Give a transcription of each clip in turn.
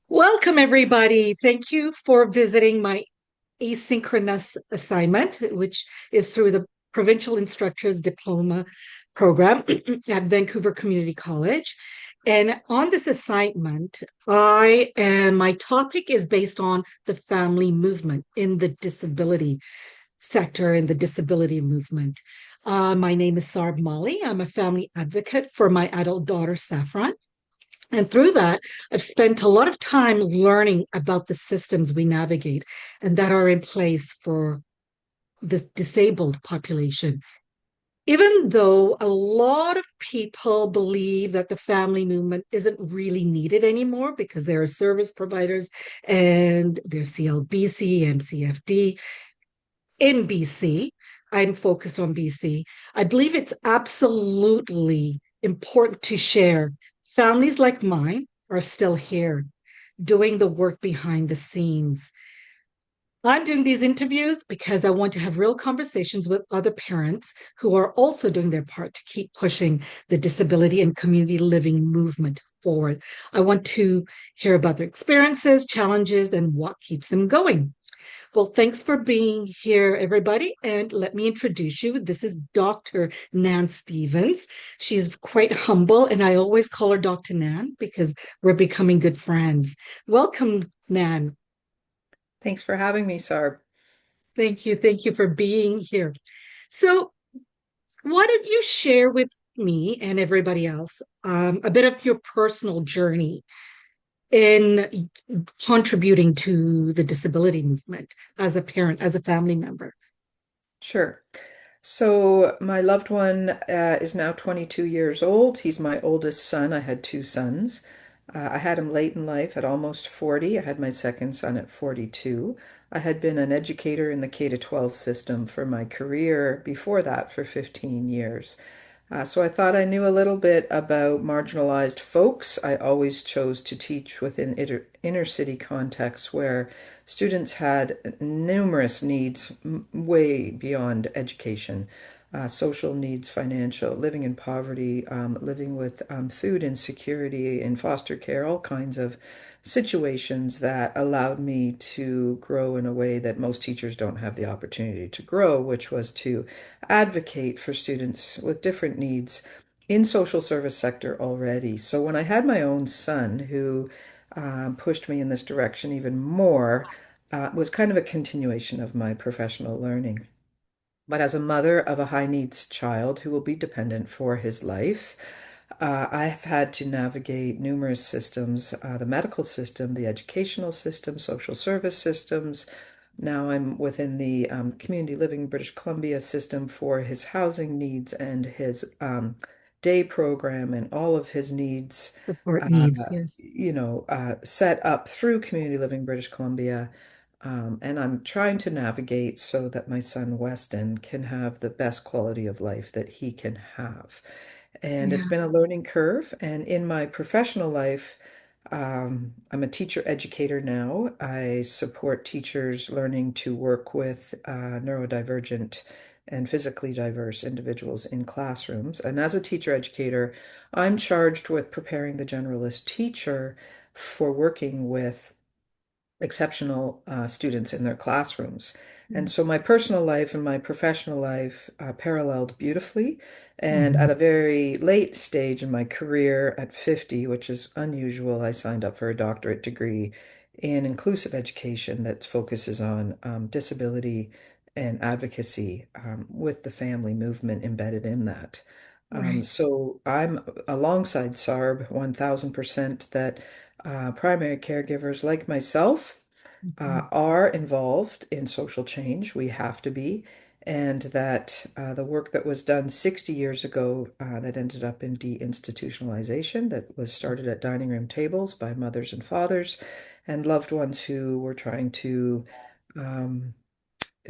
Welcome, everybody. Thank you for visiting my asynchronous assignment, which is through the Provincial Instructors Diploma Program at Vancouver Community College. And on this assignment, my topic is based on the family movement in the disability sector and the disability movement. My name is Sarb Mali. I'm a family advocate for my adult daughter, Saffron. And through that, I've spent a lot of time learning about the systems we navigate and that are in place for the disabled population. Even though a lot of people believe that the family movement isn't really needed anymore because there are service providers and there's CLBC, MCFD in BC. I'm focused on BC. I believe it's absolutely important to share. Families like mine are still here doing the work behind the scenes. I'm doing these interviews because I want to have real conversations with other parents who are also doing their part to keep pushing the disability and community living movement forward. I want to hear about their experiences, challenges, and what keeps them going. Well, thanks for being here, everybody. And let me introduce you. This is Dr. Nan Stevens. She's quite humble, and I always call her Dr. Nan because we're becoming good friends. Welcome, Nan. Thanks for having me, Sarb. Thank you. Thank you for being here. So, why don't you share with me and everybody else a bit of your personal journey in contributing to the disability movement as a parent, as a family member? Sure. So my loved one is now 22 years old. He's my oldest son. I had two sons. I had him late in life at almost 40. I had my second son at 42. I had been an educator in the K to 12 system for my career before that for 15 years. So I thought I knew a little bit about marginalized folks. I always chose to teach within inner city contexts where students had numerous needs way beyond education, social needs, financial, living in poverty, living with food insecurity in foster care, all kinds of situations that allowed me to grow in a way that most teachers don't have the opportunity to grow, which was to advocate for students with different needs in social service sector already. So when I had my own son who pushed me in this direction even more, was kind of a continuation of my professional learning. But as a mother of a high needs child who will be dependent for his life, I've had to navigate numerous systems, the medical system, the educational system, social service systems. Now I'm within the community living British Columbia system for his housing needs and his day program and all of his needs, Support uh, needs, yes. set up through community living British Columbia. And I'm trying to navigate so that my son Westin can have the best quality of life that he can have. And it's Yeah. been a learning curve. And in my professional life, I'm a teacher educator now. I support teachers learning to work with neurodivergent and physically diverse individuals in classrooms. And as a teacher educator, I'm charged with preparing the generalist teacher for working with exceptional students in their classrooms. And so my personal life and my professional life paralleled beautifully. And at Mhm. a very late stage in my career at 50, which is unusual, I signed up for a doctorate degree in inclusive education that focuses on disability and advocacy with the family movement embedded in that. Right. So I'm alongside SARB 1000% that primary caregivers like myself Mhm. are involved in social change. We have to be. And that the work that was done 60 years ago that ended up in deinstitutionalization, that was started at dining room tables by mothers and fathers and loved ones who were trying to um,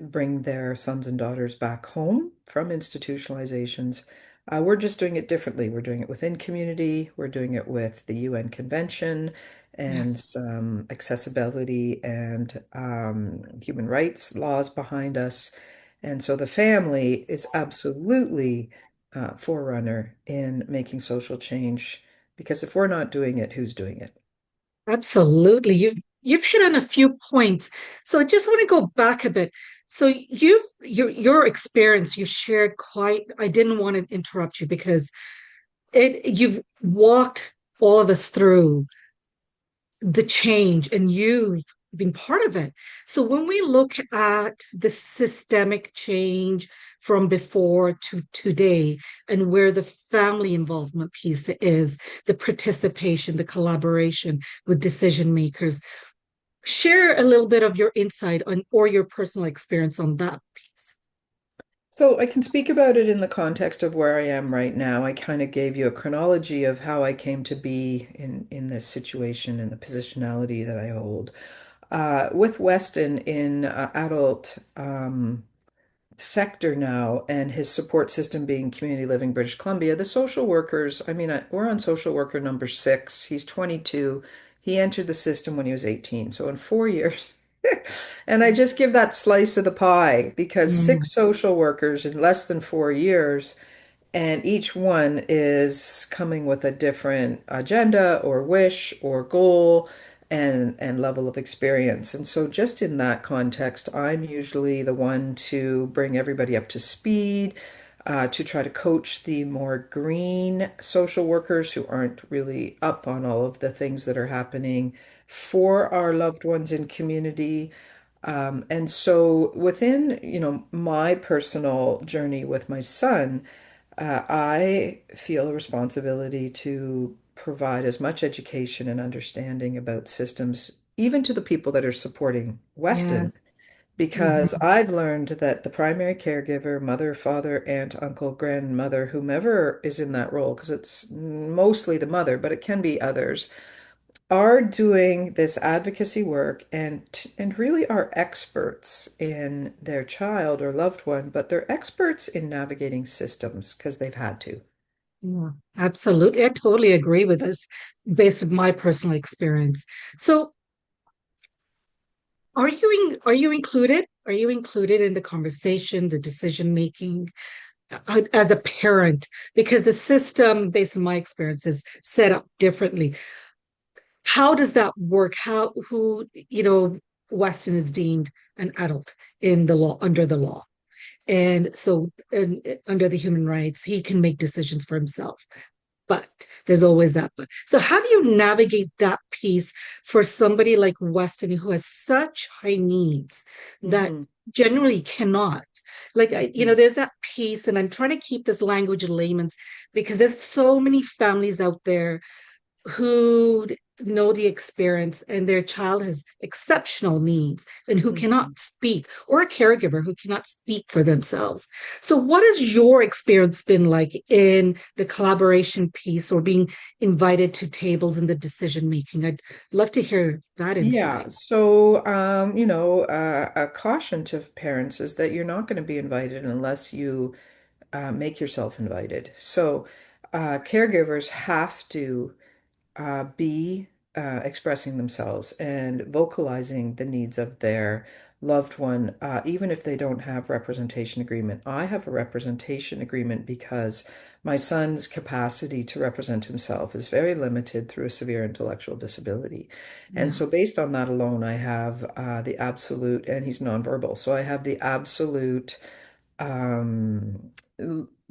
bring their sons and daughters back home from institutionalizations. We're just doing it differently. We're doing it within community. We're doing it with the UN Convention and Yes. some accessibility and human rights laws behind us. And so the family is absolutely forerunner in making social change. Because if we're not doing it, who's doing it? Absolutely. You've hit on a few points. So I just want to go back a bit. So your experience you've shared quite, I didn't want to interrupt you because you've walked all of us through the change and you've been part of it. So when we look at the systemic change from before to today and where the family involvement piece is, the participation, the collaboration with decision makers, share a little bit of your insight on or your personal experience on that piece. So I can speak about it in the context of where I am right now. I kind of gave you a chronology of how I came to be in this situation and the positionality that I hold. With Westin in adult sector now and his support system being community living British Columbia, the social workers, I mean, we're on social worker number 6. He's 22. He entered the system when he was 18. So in 4 years, and I just give that slice of the pie because Mm, 6 social workers in less than 4 years, and each one is coming with a different agenda or wish or goal and level of experience. And so just in that context, I'm usually the one to bring everybody up to speed, to try to coach the more green social workers who aren't really up on all of the things that are happening for our loved ones in community. And so within, my personal journey with my son, I feel a responsibility to provide as much education and understanding about systems, even to the people that are supporting Weston, yes. because Mhm. I've learned that the primary caregiver, mother, father, aunt, uncle, grandmother, whomever is in that role, because it's mostly the mother, but it can be others, are doing this advocacy work and really are experts in their child or loved one, but they're experts in navigating systems because they've had to. Yeah, absolutely. I totally agree with this based on my personal experience. So are you included? Are you included in the conversation, the decision making as a parent? Because the system, based on my experience, is set up differently. How does that work? Weston is deemed an adult in the law, under the law. And so, under the human rights, he can make decisions for himself. But there's always that but. So how do you navigate that piece for somebody like Weston who has such high needs that Hmm. generally cannot? Like there's that piece, and I'm trying to keep this language in layman's because there's so many families out there who know the experience and their child has exceptional needs and who Hmm. cannot speak, or a caregiver who cannot speak for themselves. So what has your experience been like in the collaboration piece or being invited to tables in the decision making? I'd love to hear that Yeah, insight. so a caution to parents is that you're not going to be invited unless you make yourself invited. So caregivers have to be expressing themselves and vocalizing the needs of their loved one, even if they don't have representation agreement. I have a representation agreement because my son's capacity to represent himself is very limited through a severe intellectual disability. And Yeah. so based on that alone, I have the absolute, and he's nonverbal, so I have the absolute um,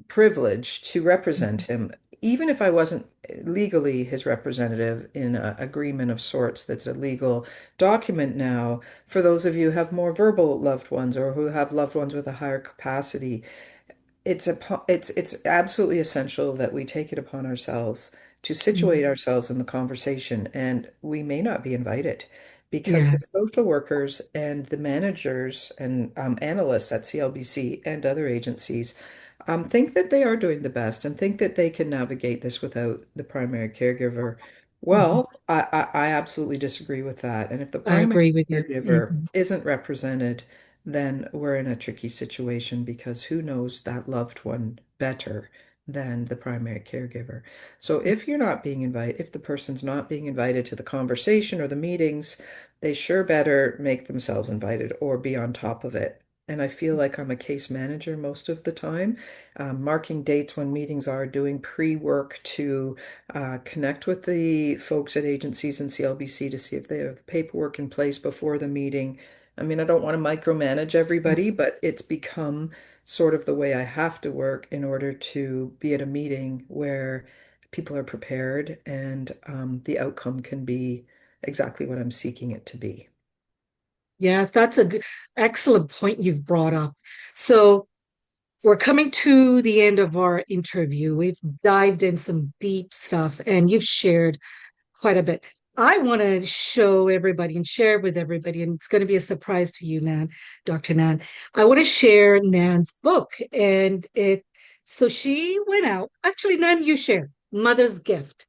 privilege to represent Mhm. him, even if I wasn't legally his representative in an agreement of sorts that's a legal document now. For those of you who have more verbal loved ones or who have loved ones with a higher capacity, it's absolutely essential that we take it upon ourselves to situate Mhm. ourselves in the conversation, and we may not be invited because the Yes. social workers and the managers and analysts at CLBC and other agencies think that they are doing the best and think that they can navigate this without the primary caregiver. Mhm. Well, I absolutely disagree with that. And if the I primary agree with you. caregiver Mhm. isn't represented, then we're in a tricky situation because who knows that loved one better than the primary caregiver. So if you're not being invited, if the person's not being invited to the conversation or the meetings, they sure better make themselves invited or be on top of it. and I feel like I'm a case manager most of the time, marking dates when meetings are, doing pre-work to connect with the folks at agencies and CLBC to see if they have the paperwork in place before the meeting. I mean, I don't want to micromanage everybody, but it's become sort of the way I have to work in order to be at a meeting where people are prepared and the outcome can be exactly what I'm seeking it to be. Yes, that's a excellent point you've brought up. So we're coming to the end of our interview. We've dived in some deep stuff and you've shared quite a bit. I want to show everybody and share with everybody, and it's going to be a surprise to you, Nan, Dr. Nan. I want to share Nan's book. So she went out. Actually, Nan, you share Mother's Gift.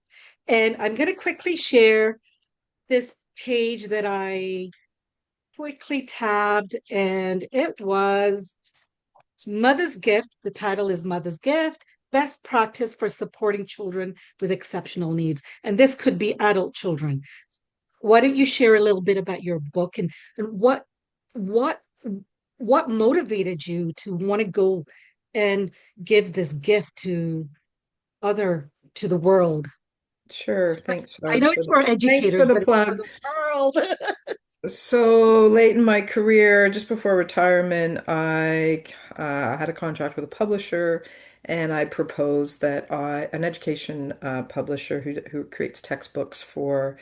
And I'm going to quickly share this page that I quickly tabbed, and it was Mother's Gift. The title is Mother's Gift, Best Practice for Supporting Children with Exceptional Needs. And this could be adult children. Why don't you share a little bit about your book and what what motivated you to want to go and give this gift to other to the world? Sure. Thanks I know it's for thanks for educators, the but it's for plug. the world. So late in my career, just before retirement, I had a contract with a publisher, and I proposed that an education publisher who creates textbooks for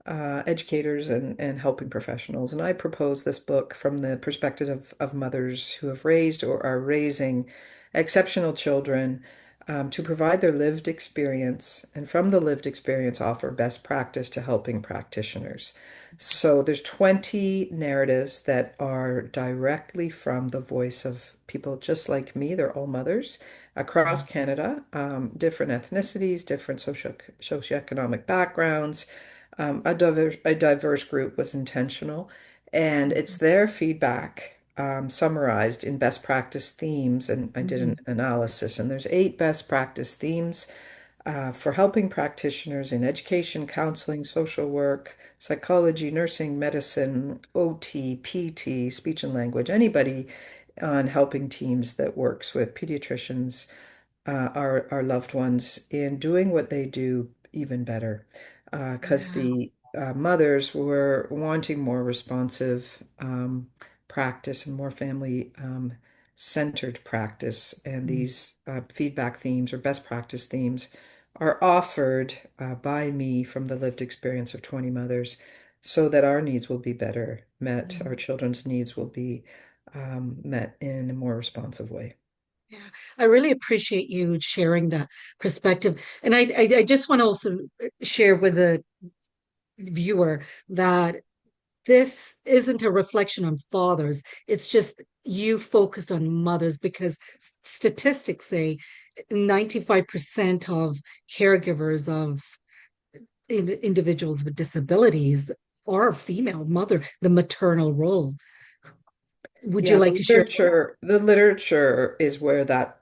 educators and helping professionals. And I proposed this book from the perspective of mothers who have raised or are raising exceptional children, to provide their lived experience, and from the lived experience offer best practice to helping practitioners. So there's 20 narratives that are directly from the voice of people just like me. They're all mothers across Canada, different ethnicities, different socioeconomic backgrounds. A diverse group was intentional, and it's their feedback summarized in best practice themes. And I did an Mhm. analysis, and there's 8 best practice themes for helping practitioners in education, counseling, social work, psychology, nursing, medicine, OT, PT, speech and language, anybody on helping teams that works with pediatricians, our loved ones in doing what they do even better. Because Yeah. the mothers were wanting more responsive practice and more family centered practice. And Mm. these feedback themes or best practice themes are offered by me from the lived experience of 20 mothers so that our needs will be better met, our children's needs will be met in a more responsive way. Yeah, I really appreciate you sharing that perspective. And I just want to also share with the viewer that this isn't a reflection on fathers. It's just you focused on mothers because statistics say 95% of caregivers of individuals with disabilities are female mother, the maternal role. Would you Yeah, like to share more? the literature is where that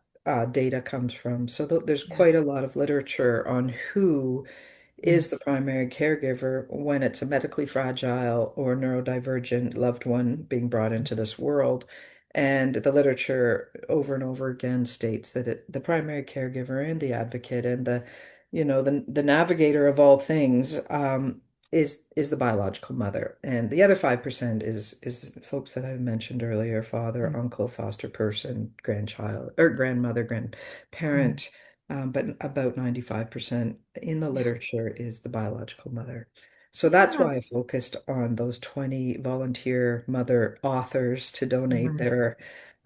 data comes from. So there's Yeah. quite a lot of literature on who Mm. is the primary caregiver when it's a medically fragile or neurodivergent loved one being brought into this world. And the literature over and over again states that the primary caregiver and the advocate and the navigator of all things is the biological mother. And the other 5% is folks that I mentioned earlier, father, Mm. uncle, foster person, grandchild or grandmother, Mm. grandparent. But about 95% in the Yeah. literature is the biological mother. So that's Yeah. why I focused on those 20 volunteer mother authors to donate Yes. their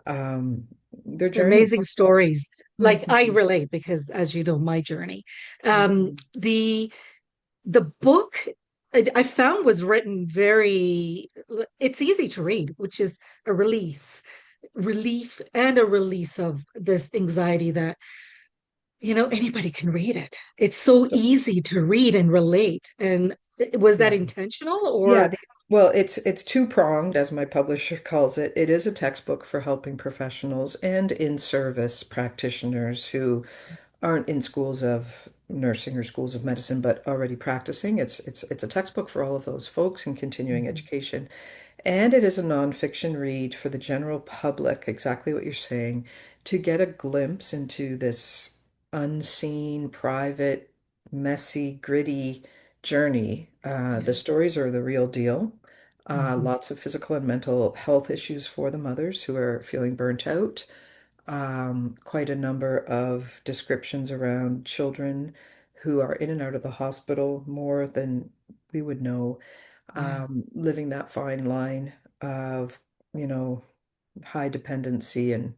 Amazing journeys. stories. Like I Mhm. relate because, as you know, my journey. The book I found was written very. It's easy to read, which is a relief, and a release of this anxiety that anybody can read it. It's so So, easy to read and relate. And was that yeah. intentional Yeah, or? well, it's two-pronged, as my publisher calls it. It is a textbook for helping professionals and in-service practitioners who aren't in schools of nursing or schools of medicine, but already practicing. It's a textbook for all of those folks in continuing Mhm. education. And it is a nonfiction read for the general public, exactly what you're saying, to get a glimpse into this unseen, private, messy, gritty journey. The Yeah. stories are the real deal. Mhm. Lots of physical and mental health issues for the mothers who are feeling burnt out. Quite a number of descriptions around children who are in and out of the hospital more than we would know, Yeah. living that fine line of, you know, high dependency and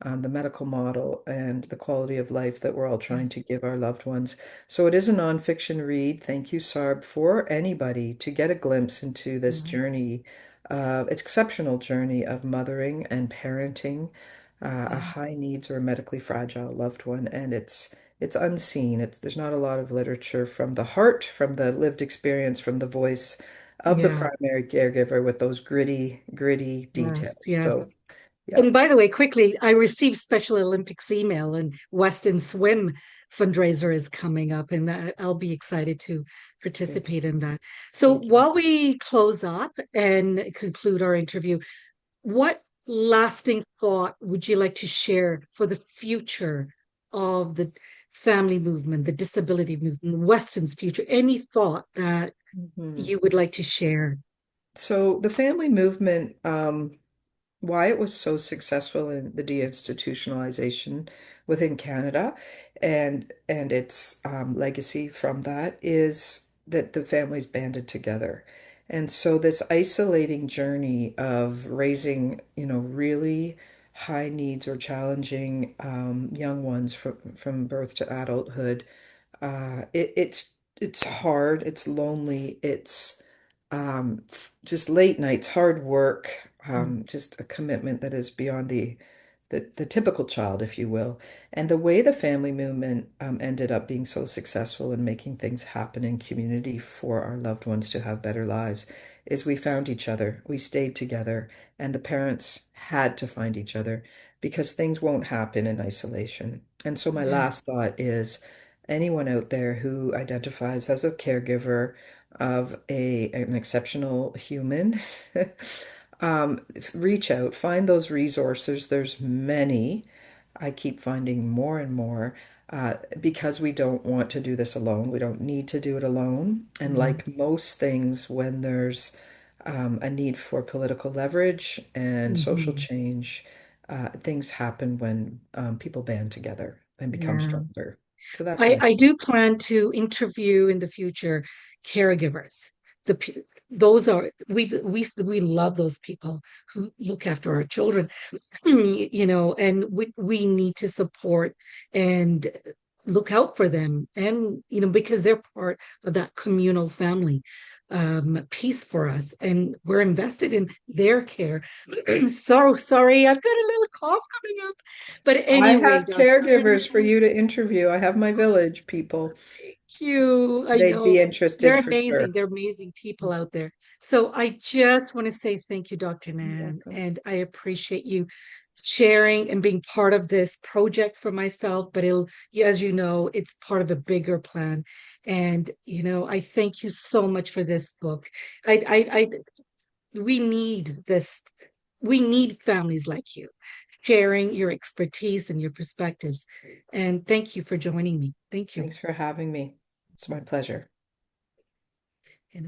the medical model and the quality of life that we're all trying to Yes. give our loved ones. So it is a nonfiction read. Thank you, Sarb, for anybody to get a glimpse into this Mhm. journey, exceptional journey of mothering and parenting a Yeah. high needs or medically fragile loved one. And it's unseen. There's not a lot of literature from the heart, from the lived experience, from the voice of the Yeah. primary caregiver with those gritty Yes. details. So, Yes. yeah, And by the way, quickly, I received Special Olympics email, and Westin Swim fundraiser is coming up, and I'll be excited to good. participate in that. So Thank you. while we close up and conclude our interview, what lasting thought would you like to share for the future of the family movement, the disability movement, Weston's future? Any thought that Mhm. you would like to share? So the family movement, why it was so successful in the deinstitutionalization within Canada and its legacy from that is that the families banded together. And so this isolating journey of raising, really high needs or challenging young ones from birth to adulthood, it's hard, it's lonely, it's just late nights, hard work, Mm. just a commitment that is beyond the typical child, if you will. And the way the family movement ended up being so successful in making things happen in community for our loved ones to have better lives is we found each other, we stayed together, and the parents had to find each other because things won't happen in isolation. And so my Yeah. last thought is anyone out there who identifies as a caregiver of an exceptional human, reach out, find those resources. There's many. I keep finding more and more because we don't want to do this alone. We don't need to do it alone. And Yeah. like most things, when there's a need for political leverage and social Mhm. change, things happen when people band together and become Yeah. stronger. So that's I, my I do plan to interview in the future caregivers. Those are we love those people who look after our children, and we need to support and look out for them, and because they're part of that communal family piece for us, and we're invested in their care. So sorry, I've got a little cough coming up, but I anyway, have Dr. caregivers for you to interview. I have my village people. You. I They'd be know interested they're for amazing. sure. They're amazing people out there. So I just want to say thank you, Dr. You're Nan, welcome. and I appreciate you sharing and being part of this project for myself. But as you know, it's part of a bigger plan. And I thank you so much for this book. We need this. We need families like you sharing your expertise and your perspectives. And thank you for joining me. Thank you. Thanks for having me. It's my pleasure. And